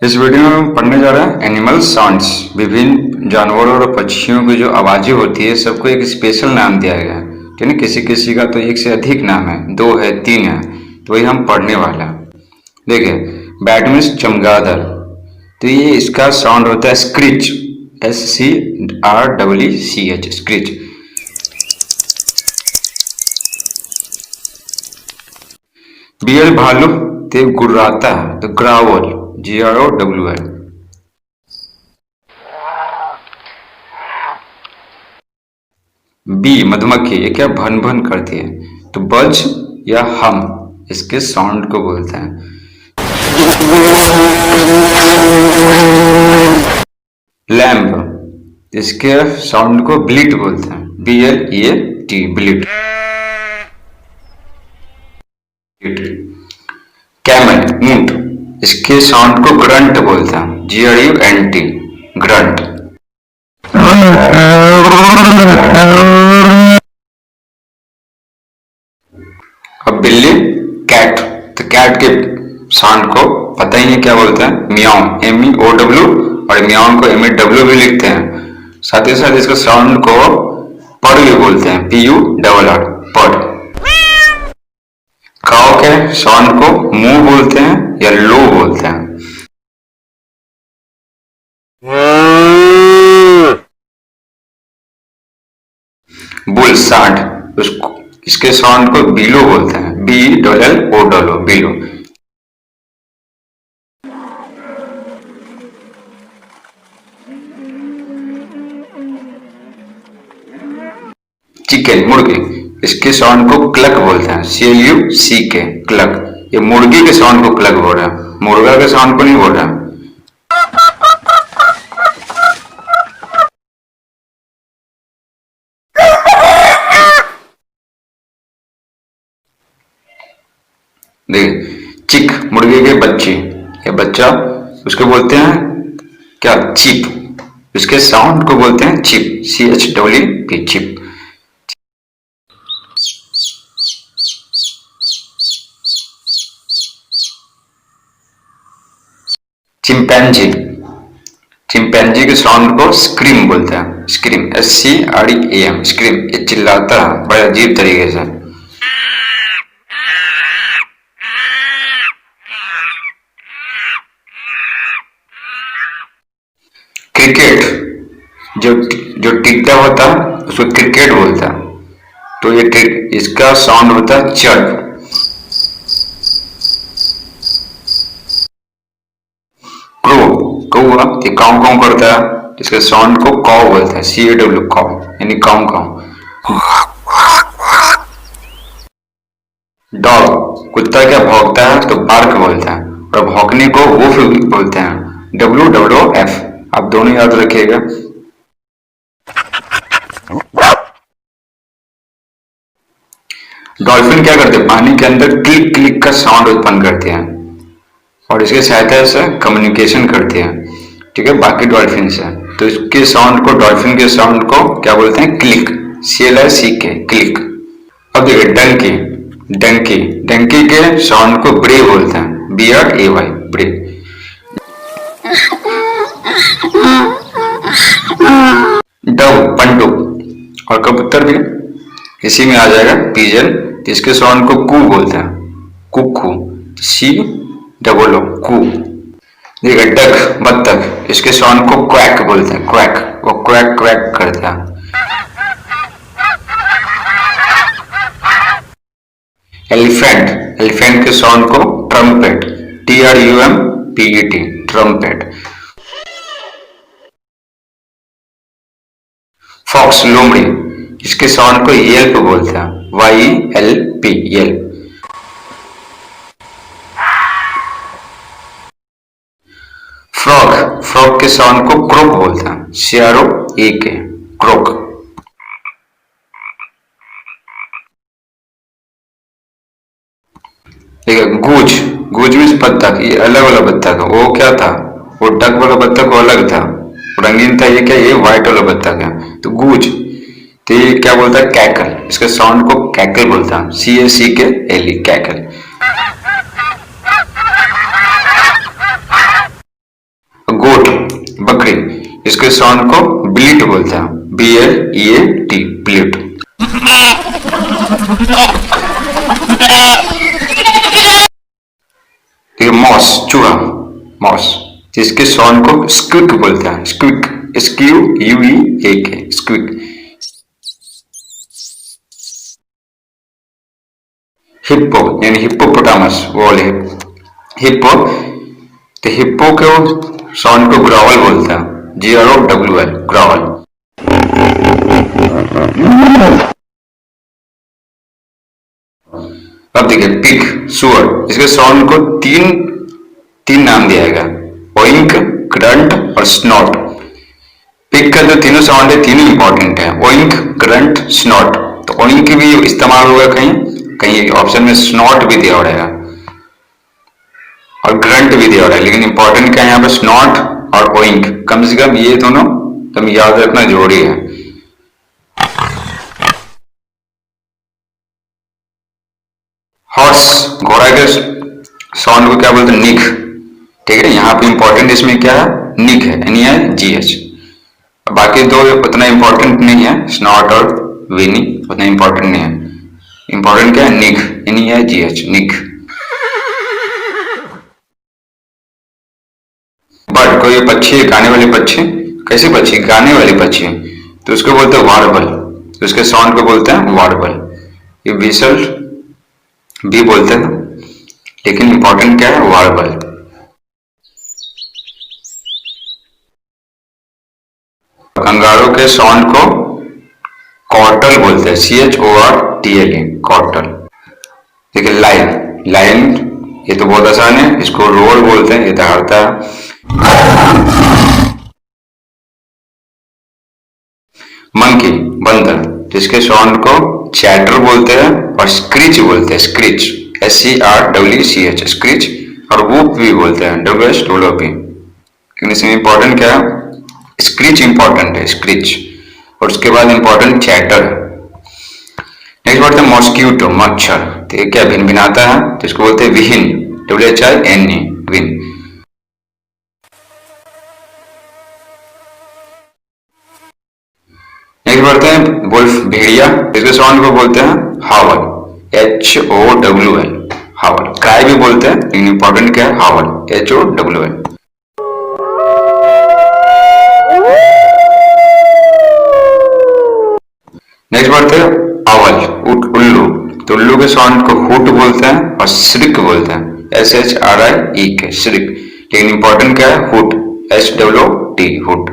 इस वीडियो में हम पढ़ने जा रहे हैं एनिमल साउंड्स। विभिन्न जानवरों और पक्षियों की जो आवाजें होती है सबको एक स्पेशल नाम दिया गया है। ठीक है, किसी किसी का तो एक से अधिक नाम है, 2 है, 3 है, तो वही हम पढ़ने वाला है। देखिए, बैट मीन्स चमगादड़, तो ये इसका साउंड होता है स्क्रीच, SCREECH, स्क्रीच। बियर भालू ते गुर्राता है, तो ग्रावल, GROWL। बी मधुमक्खी, ये क्या भन भन करती है, तो बज या हम इसके साउंड को बोलते हैं। लैम्ब, इसके साउंड को ब्लीट बोलते हैं, BLEAT, ब्लीट। कैमल, ऊंट, इसके साउंड को ग्रंट बोलते हैं, GRUNT, ग्रंट। अब बिल्ली, कैट, तो कैट के साउंड को पता ही नहीं क्या बोलते हैं, म्याऊ, MEOW, और म्याऊ को MEW भी लिखते हैं। साथ ही साथ इसके साउंड को पड़ भी बोलते हैं, PURR, पड़। काऊ के साउंड को मुंह बोलते हैं या लो बोलते हैं। बुल, सांड, उसको इसके साउंड को बीलो बोलते हैं, BLLO, बीलो। चिकन, मुर्गी, इसके साउंड को क्लक बोलते हैं, CLUCK, क्लक। ये मुर्गी के साउंड को क्लक बोल रहा है, मुर्गा के साउंड को नहीं बोल रहा। देखिए, चिक, मुर्गे के बच्चे या बच्चा, उसको बोलते हैं क्या, चिप। उसके साउंड को बोलते हैं chip, CHWP, chip. Chimpanzee, chimpanzee के साउंड को स्क्रीम बोलते हैं, स्क्रीम, SCREAM, स्क्रीम। ये चिल्लाता है बड़े अजीब तरीके से। क्रिकेट, जो जो टिकटा होता है उसको क्रिकेट बोलता है, तो ये इसका साउंड होता है चर्प। क्रो, कौआ, ये काऊ काऊ करता है, इसके साउंड को कॉ बोलते हैं, CAW, कॉ, यानी काऊ काऊ। डॉग, कुत्ता क्या भौंकता है तो बार्क बोलता है, और भौंकने को वूफ बोलते हैं, WWF। आप दोनों याद रखिएगा। डॉल्फिन क्या करते हैं, पानी के अंदर क्लिक क्लिक का साउंड उत्पन्न करते हैं और इसके सहायता से कम्युनिकेशन करते हैं। ठीक है, बाकी डॉल्फिन से, तो इसके साउंड को, डॉल्फिन के साउंड को क्या बोलते हैं, क्लिक, CLICK, क्लिक। अब देखिए, डंकी, डंकी, डंकी के साउंड को ब्रे बोलते हैं, BRAY, ब्रे। डव, पंडुप, और कबूतर भी इसी में आ जाएगा, पिजन, इसके साउंड को कू बोलते हैं, कुक्कू, COO, कू। देखिए, डक, बत्तख, इसके साउंड को क्वैक बोलते हैं, क्वैक, वो क्वैक क्वैक करता है। एलिफेंट, एलिफेंट के साउंड को ट्रम्पेट, TRUMPET, ट्रम्पेट। फॉक्स, लोमड़ी, इसके साउंड को येल्प बोलते हैं, YELP, येल्प। फ्रॉग, फ्रॉग के साउंड को क्रोक बोलते हैं, CROAK, क्रोक। ठीक है, गूज, गूज मीन्स बत्तख, ये अलग वाला बत्तख है, वो क्या था, वो डक वाला बत्तख वो अलग था, रंगीन था, ये क्या, ये व्हाइट वाला बत्तख है, तो गूज। तो ये क्या बोलता है, कैकल, इसके साउंड को कैकल बोलता है, CACKLE, कैकल। बकरी, इसके साउंड को ब्लीट बोलते हैं, BLEAT, ब्लीट। ठीक है, मॉस, चूहा, मॉस, जिसके साउंड को स्क्विक बोलते हैं, स्क्विक, SQUEAK, स्क्विक। हिप्पो यानी हिप्पोपोटामस, वो वाले हिप्पो, तो हिप्पो के साउंड को ग्रावल बोलते हैं, GROWL, ग्रावल। अब देखिए पिग, सुअर, इसके साउंड को तीन नाम दिया गया, ओइंक, ग्रंट और स्नॉट। पिग का जो तीनों साउंड है तीनों इंपॉर्टेंट है, ओइंक, ग्रंट, स्नॉट। तो ओइंक भी इस्तेमाल होगा कहीं कहीं, ऑप्शन में स्नॉट भी दिया रहेगा और ग्रंट भी दिया रहा है, लेकिन इंपॉर्टेंट क्या है यहाँ पे, स्नॉट और ओइंक। कम से कम ये दोनों तुम याद रखना जरूरी है। हॉर्स, घोड़ा के साउंड को क्या बोलते हैं, निक। ठीक है, यहाँ पे इंपॉर्टेंट इसमें क्या है, निक है, NEIGH। बाकी दो उतना इंपॉर्टेंट नहीं है, स्नॉट और विनी उतना इंपॉर्टेंट नहीं है। इंपॉर्टेंट क्या है, निक, NEIGH, निक। बर्ड, कोई पक्षी है, गाने वाले पक्षी, कैसे पक्षी, गाने वाले पक्षी, तो उसको बोलते हैं वार्बल, तो उसके साउंड को बोलते हैं वार्बल। ये विसल भी बोलते हैं, लेकिन इंपॉर्टेंट क्या है, वार्बल। कंगारू के साउंड को कॉर्टल बोलते हैं, CHORTLE, कॉर्टल। देखिए लाइन, लाइन ये तो बहुत आसान है, इसको रोर बोलते हैं, ये दहाड़ता है। मंकी, बंदर, जिसके साउंड को चैटर बोलते हैं और स्क्रीच बोलते हैं, स्क्रीच, SCRWCH, स्क्रीच, और वूप भी बोलते हैं, WSWOP। लेकिन इसमें इंपॉर्टेंट क्या है, स्क्रीच इंपॉर्टेंट है, स्क्रीच, और उसके बाद इंपॉर्टेंट चैटर। नेक्स्ट बढ़ते हैं मॉस्क्यूटो, मच्छर, तो ये क्या भिनभिनाता है, तो इसको बोलते हैं विहिन, WHINE, विन। नेक्स्ट बढ़ते हैं वुल्फ, भेड़िया, इसके साउंड को बोलते हैं हावल, HOWL, हावल। क्राई भी बोलते हैं, लेकिन इंपॉर्टेंट क्या है, हावल, HOWL। नेक्स्ट बढ़ते हैं आवाज, उल्लू, तो उल्लू के साउंड को हुट बोलते हैं और श्रिक बोलते हैं, SHRIEK, श्रिक। लेकिन इंपॉर्टेंट क्या है, हुट, SWOT, हुट।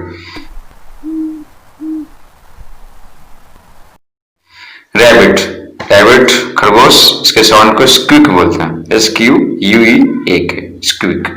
रैबिट, रैबिट खरगोश, इसके साउंड को स्क्विक बोलते हैं, SQUEAK, स्क्विक।